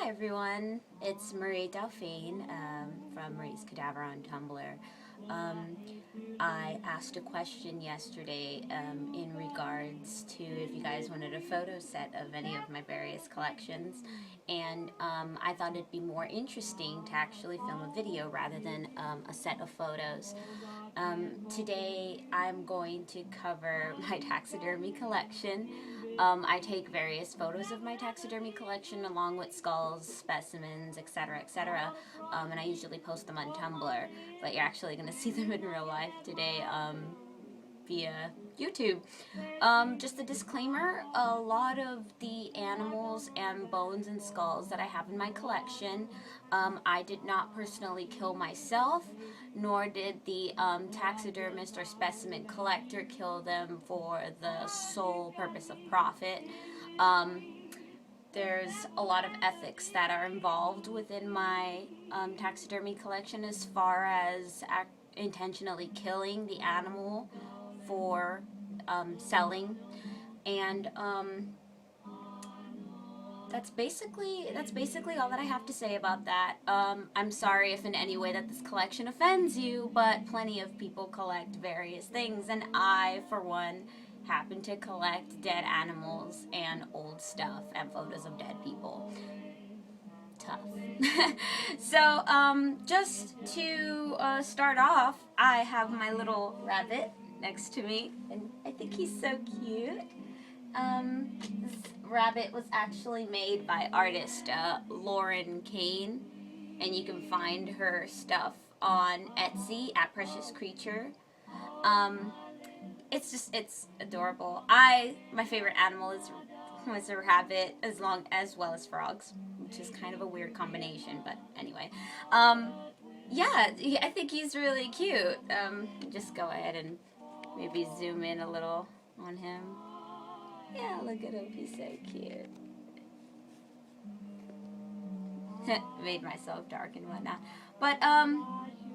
Hi everyone, it's Marie Dauphine from Marie's Cadaver on Tumblr. Um, I asked a question yesterday in regards to if you guys wanted a photo set of any of my various collections, and I thought it'd be more interesting to actually film a video rather than a set of photos. Today I'm going to cover my taxidermy collection. I take various photos of my taxidermy collection along with skulls, specimens, etc., etc. And I usually post them on Tumblr, but you're actually going to see them in real life today via YouTube. Just a disclaimer, a lot of the animals and bones and skulls that I have in my collection, I did not personally kill myself, nor did the taxidermist or specimen collector kill them for the sole purpose of profit. There's a lot of ethics that are involved within my taxidermy collection as far as intentionally killing the animal for selling, and that's basically all that I have to say about that. I'm sorry if in any way that this collection offends you, but plenty of people collect various things, and I, for one, happen to collect dead animals and old stuff and photos of dead people. Tough. So, just to start off, I have my little rabbit next to me, and I think he's so cute. This rabbit was actually made by artist Lauren Kane, and you can find her stuff on Etsy at Precious Creature. It's adorable. My favorite animal was a rabbit, as well as frogs, which is kind of a weird combination, but anyway. Yeah, I think he's really cute. Just go ahead and maybe zoom in a little on him. Yeah, look at him, he's so cute. Made myself dark and whatnot. But,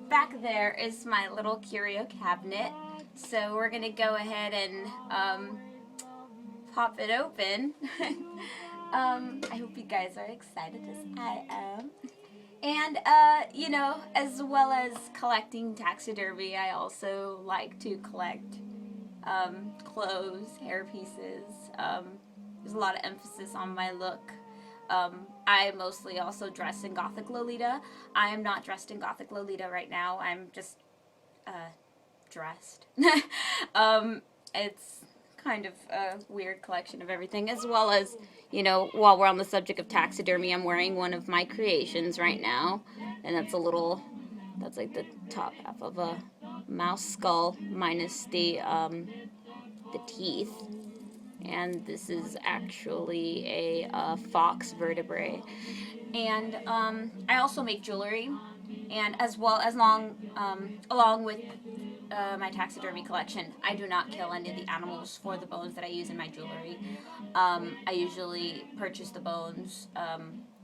back there is my little curio cabinet. So we're gonna go ahead and, pop it open. I hope you guys are excited as I am. And, as well as collecting taxidermy, I also like to collect clothes, hair pieces. There's a lot of emphasis on my look. I mostly also dress in Gothic Lolita. I am not dressed in Gothic Lolita right now. I'm just dressed. It's kind of a weird collection of everything, as well as, while we're on the subject of taxidermy, I'm wearing one of my creations right now, and that's like the top half of a mouse skull minus the teeth, and this is actually a fox vertebrae. And I also make jewelry, and along with my taxidermy collection, I do not kill any of the animals for the bones that I use in my jewelry. I usually purchase the bones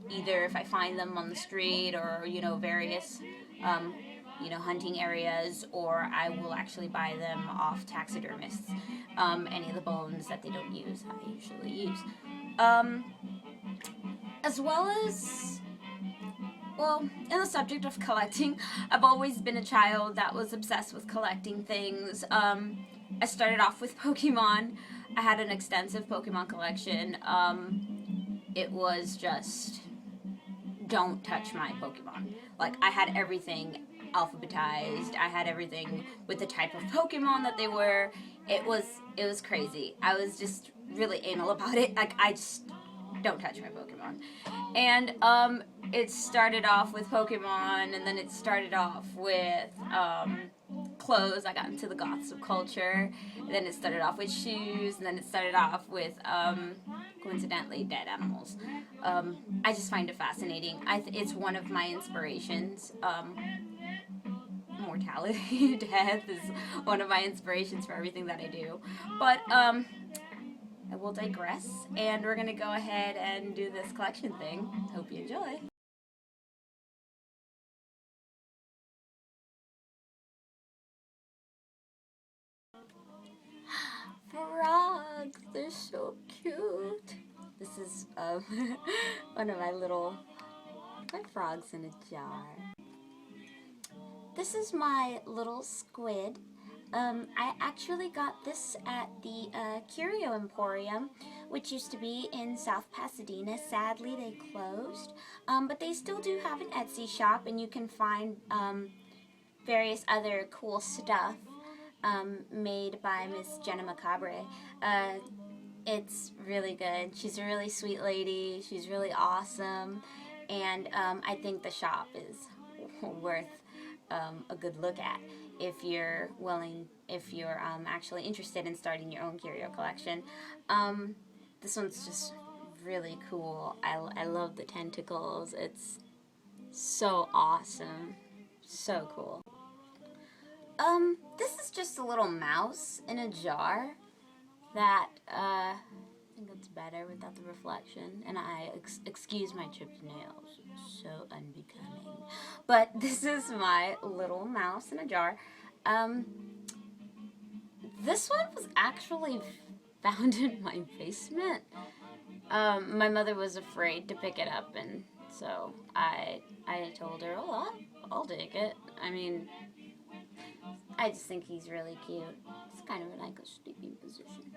either if I find them on the street or various hunting areas, or I will actually buy them off taxidermists. Any of the bones that they don't use, I usually use. As well as, well, in the subject of collecting, I've always been a child that was obsessed with collecting things. I started off with Pokemon. I had an extensive Pokemon collection. It was just, don't touch my Pokemon. Like, I had everything alphabetized. I had everything with the type of Pokemon that they were. It was crazy. I was just really anal about it. Like, I just don't touch my Pokemon. And it started off with Pokemon, and then it started off with clothes. I got into the goth subculture. And then it started off with shoes, and then it started off with coincidentally dead animals. I just find it fascinating. It's one of my inspirations. Mortality, death is one of my inspirations for everything that I do. But I will digress, and we're gonna go ahead and do this collection thing. Hope you enjoy. Frogs, they're so cute. This is one of my little My frog's in a jar. This is my little squid. I actually got this at the Curio Emporium, which used to be in South Pasadena. Sadly, they closed, but they still do have an Etsy shop, and you can find various other cool stuff made by Miss Jenna Macabre. It's really good. She's a really sweet lady. She's really awesome, and I think the shop is worth a good look at if you're actually interested in starting your own curio collection. This one's just really cool. I love the tentacles. It's so awesome. So cool. This is just a little mouse in a jar that, I think it's better without the reflection, and I excuse my chipped nails, so unbecoming. But this is my little mouse in a jar. This one was actually found in my basement. My mother was afraid to pick it up, and so I told her, oh, I'll take it. I mean, I just think he's really cute. It's kind of like a sleeping position.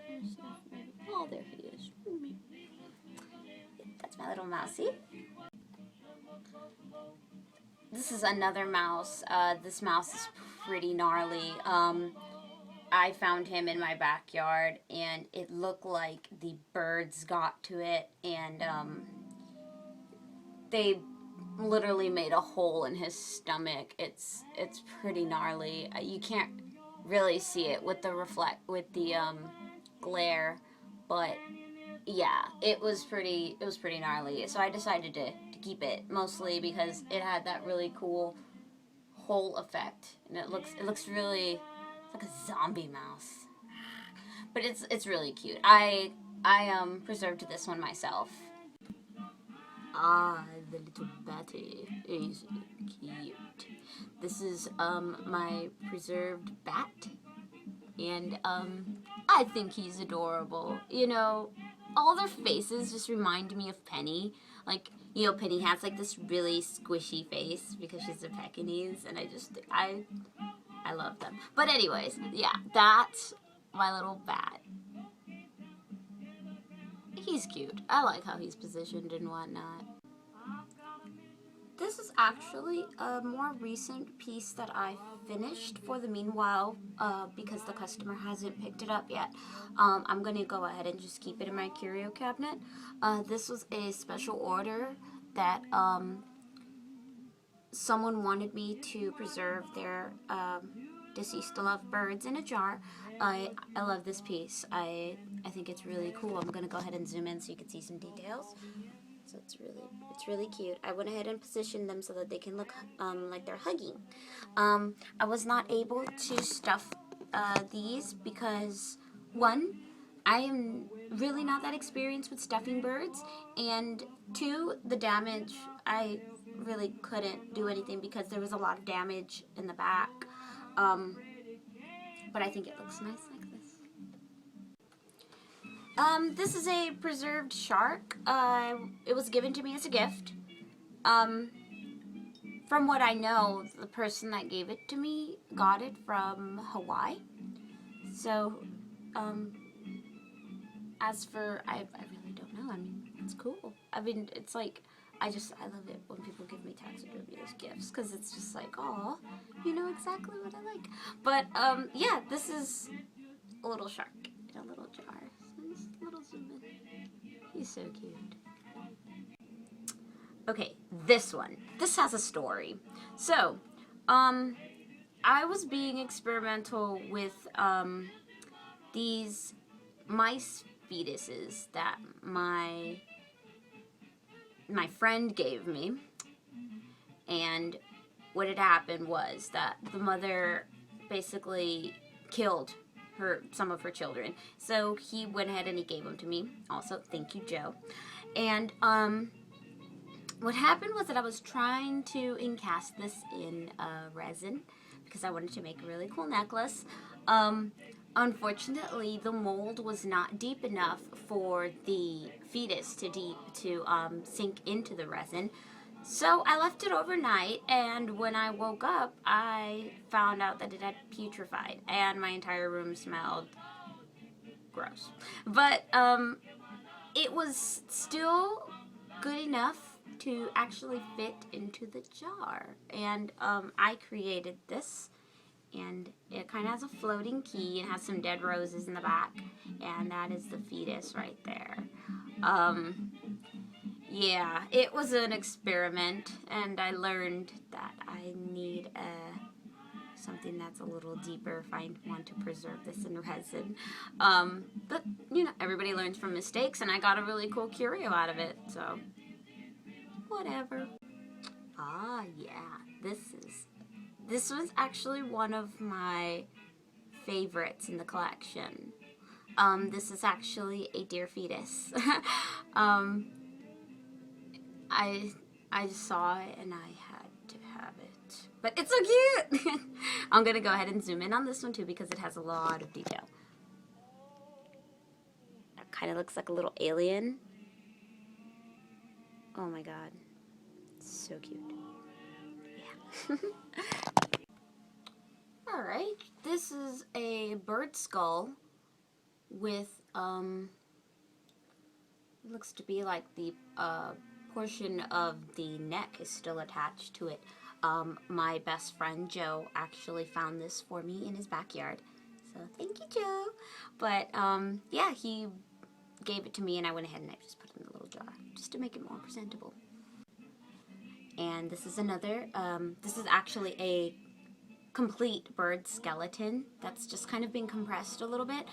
Oh, there he is. That's my little mousey. This is another mouse. This mouse is pretty gnarly. I found him in my backyard, and it looked like the birds got to it, and they literally made a hole in his stomach. It's pretty gnarly. You can't really see it with the glare, but yeah, it was pretty gnarly. So I decided to keep it, mostly because it had that really cool hole effect, and it looks really like a zombie mouse. But it's really cute. I preserved this one myself. Ah, the little Batty is cute. This is my preserved bat, and I think he's adorable. You know, all their faces just remind me of Penny. Like, you know, Penny has like this really squishy face because she's a Pekingese, and I love them. But anyways, yeah, that's my little bat. He's cute. I like how he's positioned and whatnot. This is actually a more recent piece that I finished for the meanwhile, because the customer hasn't picked it up yet. I'm going to go ahead and just keep it in my curio cabinet. This was a special order that someone wanted me to preserve their deceased lovebirds in a jar. I love this piece. I think it's really cool. I'm going to go ahead and zoom in so you can see some details. So it's really cute. I went ahead and positioned them so that they can look like they're hugging. I was not able to stuff these because, one, I am really not that experienced with stuffing birds, and two, the damage, I really couldn't do anything because there was a lot of damage in the back. But I think it looks nice like this. This is a preserved shark. It was given to me as a gift. From what I know, the person that gave it to me got it from Hawaii. So, as for, I really don't know. I mean, it's cool. I mean, it's like, I love it when people give me taxidermy as gifts, because it's just like, aw, you know exactly what I like. But, yeah, this is a little shark in a little jar. So just a little zoom in. He's so cute. Okay, this one. This has a story. So, I was being experimental with, these mice fetuses that my friend gave me, and what had happened was that the mother basically killed some of her children. So he went ahead and he gave them to me. Also, thank you, Joe. And what happened was that I was trying to encast this in resin because I wanted to make a really cool necklace. Unfortunately, the mold was not deep enough for the fetus to sink into the resin. So I left it overnight, and when I woke up, I found out that it had putrefied, and my entire room smelled gross. But it was still good enough to actually fit into the jar, and I created this. And it kind of has a floating key and has some dead roses in the back, and that is the fetus right there. Um, yeah, it was an experiment, and I learned that I need something that's a little deeper if I want to preserve this in resin. But, you know, everybody learns from mistakes, and I got a really cool curio out of it, so whatever. Ah, yeah, this was actually one of my favorites in the collection. This is actually a deer fetus. um, I I saw it and I had to have it. But it's so cute! I'm gonna go ahead and zoom in on this one too because it has a lot of detail. It kind of looks like a little alien. Oh my god. So cute. Yeah. Alright, this is a bird skull with, looks to be like the, portion of the neck is still attached to it. My best friend Joe actually found this for me in his backyard. So thank you, Joe. But, yeah, he gave it to me and I went ahead and I just put it in the little jar just to make it more presentable. And this is another, this is actually a complete bird skeleton that's just kind of been compressed a little bit.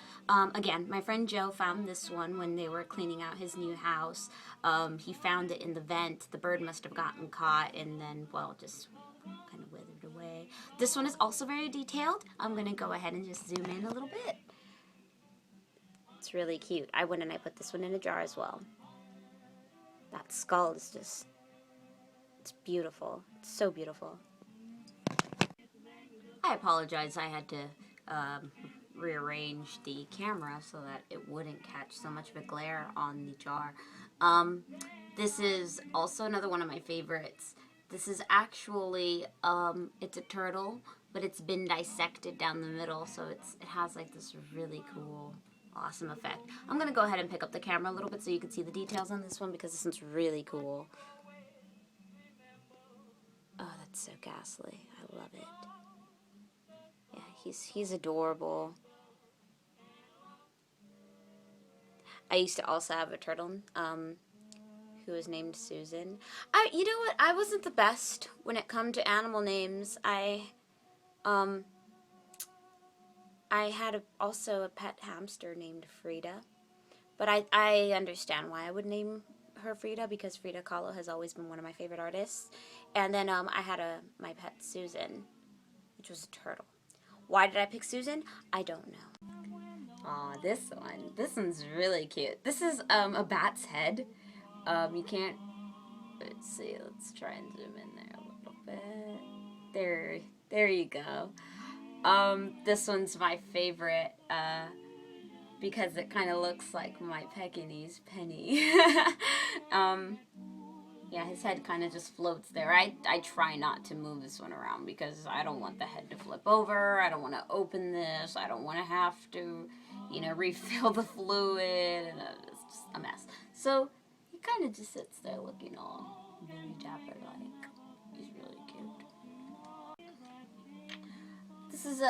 Again, my friend Joe found this one when they were cleaning out his new house. He found it in the vent. The bird must have gotten caught and then, well, just kind of withered away. This one is also very detailed. I'm going to go ahead and just zoom in a little bit. It's really cute. I went and I put this one in a jar as well. That skull is just, it's beautiful. It's so beautiful. I apologize, I had to rearrange the camera so that it wouldn't catch so much of a glare on the jar. This is also another one of my favorites. This is actually, it's a turtle, but it's been dissected down the middle, so it has like this really cool, awesome effect. I'm going to go ahead and pick up the camera a little bit so you can see the details on this one because this one's really cool. Oh, that's so ghastly. I love it. Yeah, he's adorable. I used to also have a turtle, who was named Susan. You know what? I wasn't the best when it come to animal names. I had also a pet hamster named Frida, but I understand why I would name her Frida because Frida Kahlo has always been one of my favorite artists. And then I had my pet Susan, which was a turtle. Why did I pick Susan? I don't know. Aw, this one's really cute. This is a bat's head. You can't, let's see, let's try and zoom in there a little bit. There you go. This one's my favorite, because it kind of looks like my Pekingese Penny. Yeah, his head kind of just floats there. I try not to move this one around because I don't want the head to flip over. I don't want to open this. I don't want to have to, you know, refill the fluid. And it's just a mess. So he kind of just sits there looking all very dapper like. He's really cute. This is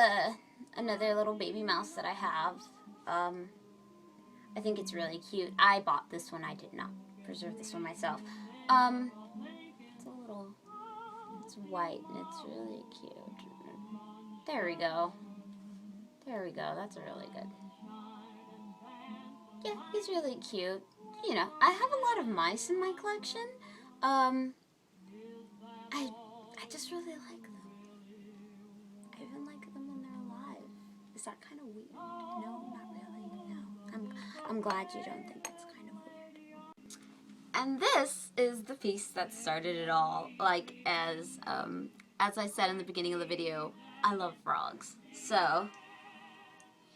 another little baby mouse that I have. I think it's really cute. I bought this one. I did not preserve this one myself. It's white and it's really cute. There we go. There we go. That's really good. Yeah, he's really cute. You know, I have a lot of mice in my collection. I just really like them. I even like them when they're alive. Is that kind of weird? No, not really. No. I'm glad you don't think it's kind of weird. And this is the piece that started it all. Like, as I said in the beginning of the video, I love frogs. So,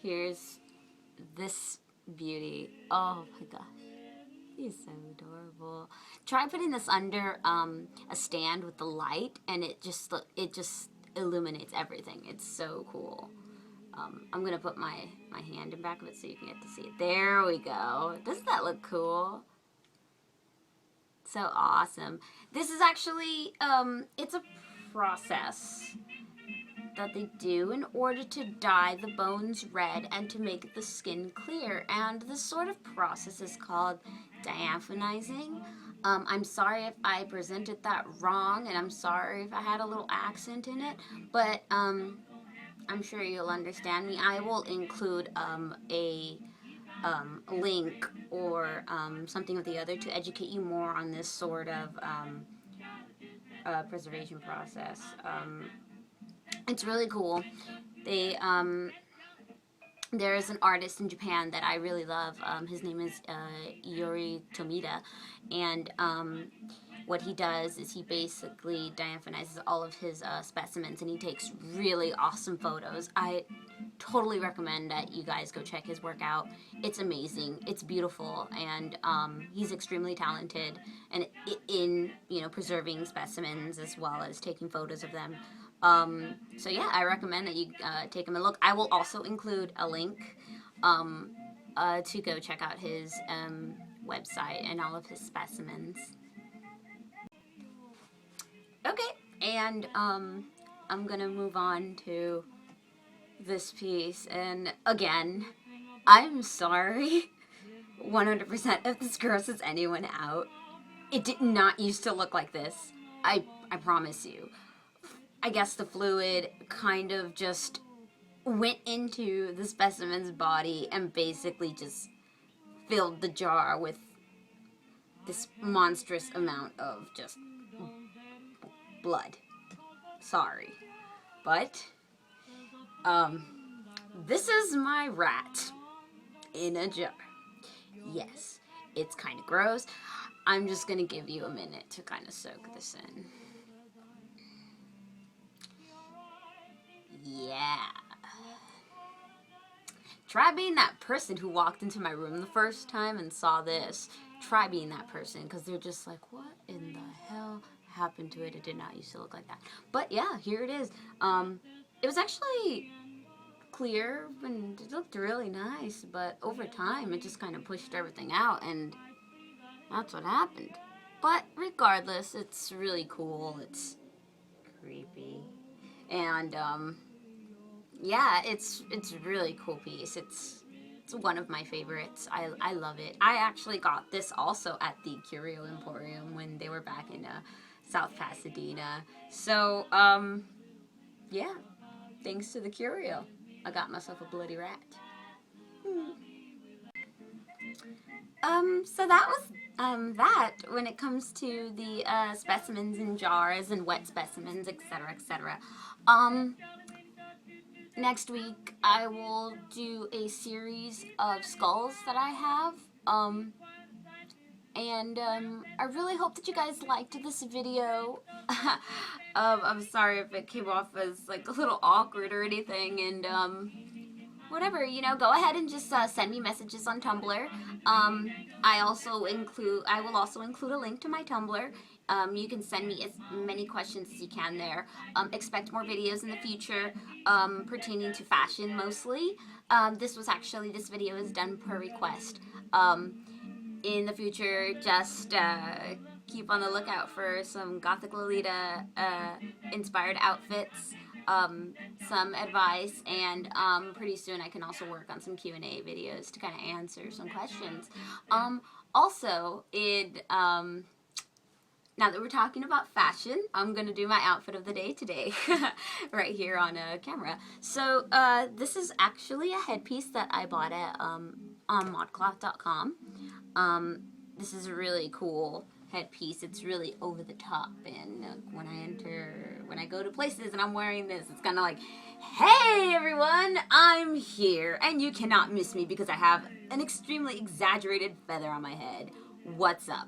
here's this beauty. Oh my gosh. He's so adorable. Try putting this under a stand with the light, and it just illuminates everything. It's so cool. I'm gonna put my hand in back of it so you can get to see it. There we go. Doesn't that look cool? So awesome. This is actually it's a process that they do in order to dye the bones red and to make the skin clear. And this sort of process is called diaphanizing. I'm sorry if I presented that wrong, and I'm sorry if I had a little accent in it, but I'm sure you'll understand me. I will include a link or something or the other to educate you more on this sort of preservation process. It's really cool. They there's an artist in Japan that I really love. His name is Yuri Tomita, and what he does is he basically diaphanizes all of his specimens, and he takes really awesome photos. I totally recommend that you guys go check his work out. It's amazing. It's beautiful, and he's extremely talented and in preserving specimens as well as taking photos of them. So yeah, I recommend that you take him a look. I will also include a link to go check out his website and all of his specimens. Okay, and I'm gonna move on to this piece, and again, I'm sorry 100% if this grosses anyone out. It did not used to look like this. I promise you. I guess the fluid kind of just went into the specimen's body and basically just filled the jar with this monstrous amount of just blood. Sorry. But, this is my rat in a jar. Yes, it's kind of gross. I'm just gonna give you a minute to kind of soak this in. Yeah. Try being that person who walked into my room the first time and saw this. Try being that person, because they're just like, what in the hell happened to it? It did not used to look like that. But yeah, here it is. It was actually clear and it looked really nice, but over time it just kind of pushed everything out, and that's what happened. But regardless, it's really cool. It's creepy. And yeah, it's a really cool piece. It's one of my favorites. I love it. I actually got this also at the Curio Emporium when they were back in South Pasadena. So yeah, thanks to the Curio, I got myself a bloody rat. So that was that when it comes to the specimens in jars and wet specimens, etc., etc. Next week I will do a series of skulls that I have. And I really hope that you guys liked this video. I'm sorry if it came off as like a little awkward or anything, and whatever, go ahead and just send me messages on Tumblr. I will also include a link to my Tumblr. You can send me as many questions as you can there. Expect more videos in the future pertaining to fashion mostly. This video is done per request. In the future, just keep on the lookout for some Gothic Lolita inspired outfits, some advice, and pretty soon I can also work on some Q&A videos to kind of answer some questions. Also, now that we're talking about fashion, I'm going to do my outfit of the day today, right here on camera. So, this is actually a headpiece that I bought at on modcloth.com. This is a really cool headpiece. It's really over the top, and when I go to places and I'm wearing this, it's kind of like, hey everyone, I'm here, and you cannot miss me because I have an extremely exaggerated feather on my head. What's up?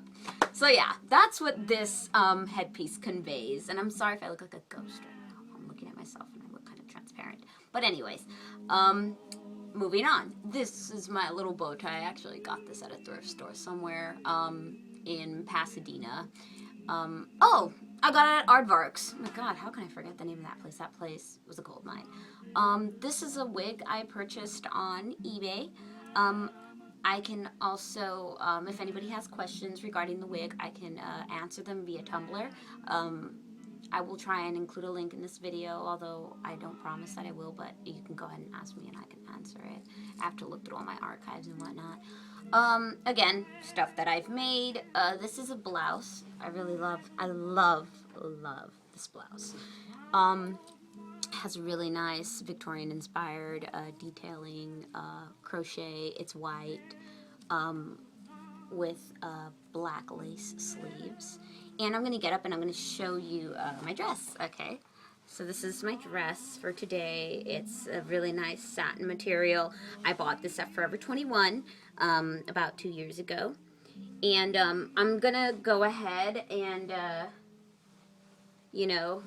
So yeah, that's what this headpiece conveys, and I'm sorry if I look like a ghost right now. I'm looking at myself and I look kind of transparent. But anyways, moving on. This is my little bow tie. I actually got this at a thrift store somewhere in Pasadena. Oh, I got it at Aardvarks. Oh my god, how can I forget the name of that place? That place was a gold mine. This is a wig I purchased on eBay. I can also, if anybody has questions regarding the wig, I can answer them via Tumblr. I will try and include a link in this video, although I don't promise that I will, but you can go ahead and ask me and I can answer it. I have to look through all my archives and whatnot. Again, stuff that I've made. This is a blouse. I love this blouse. Has really nice Victorian-inspired detailing, crochet. It's white with black lace sleeves. And I'm going to get up and I'm going to show you my dress, okay? So this is my dress for today. It's a really nice satin material. I bought this at Forever 21 about 2 years ago. And I'm going to go ahead and, you know,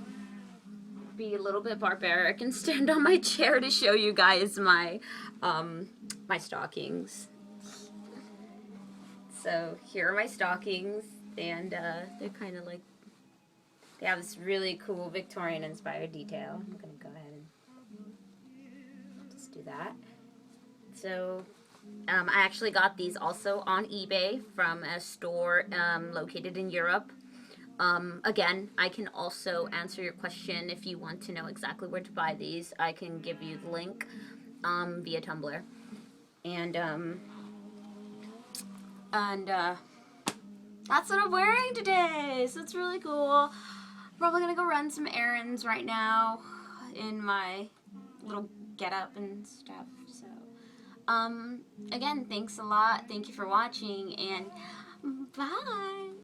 be a little bit barbaric and stand on my chair to show you guys my, my stockings. So here are my stockings. And they're kind of like, they have this really cool Victorian-inspired detail. I'm going to go ahead and just do that. So I actually got these also on eBay from a store located in Europe. Again, I can also answer your question if you want to know exactly where to buy these. I can give you the link via Tumblr. And that's what I'm wearing today, so it's really cool. Probably gonna go run some errands right now in my little getup and stuff. So, again, thanks a lot. Thank you for watching, and bye.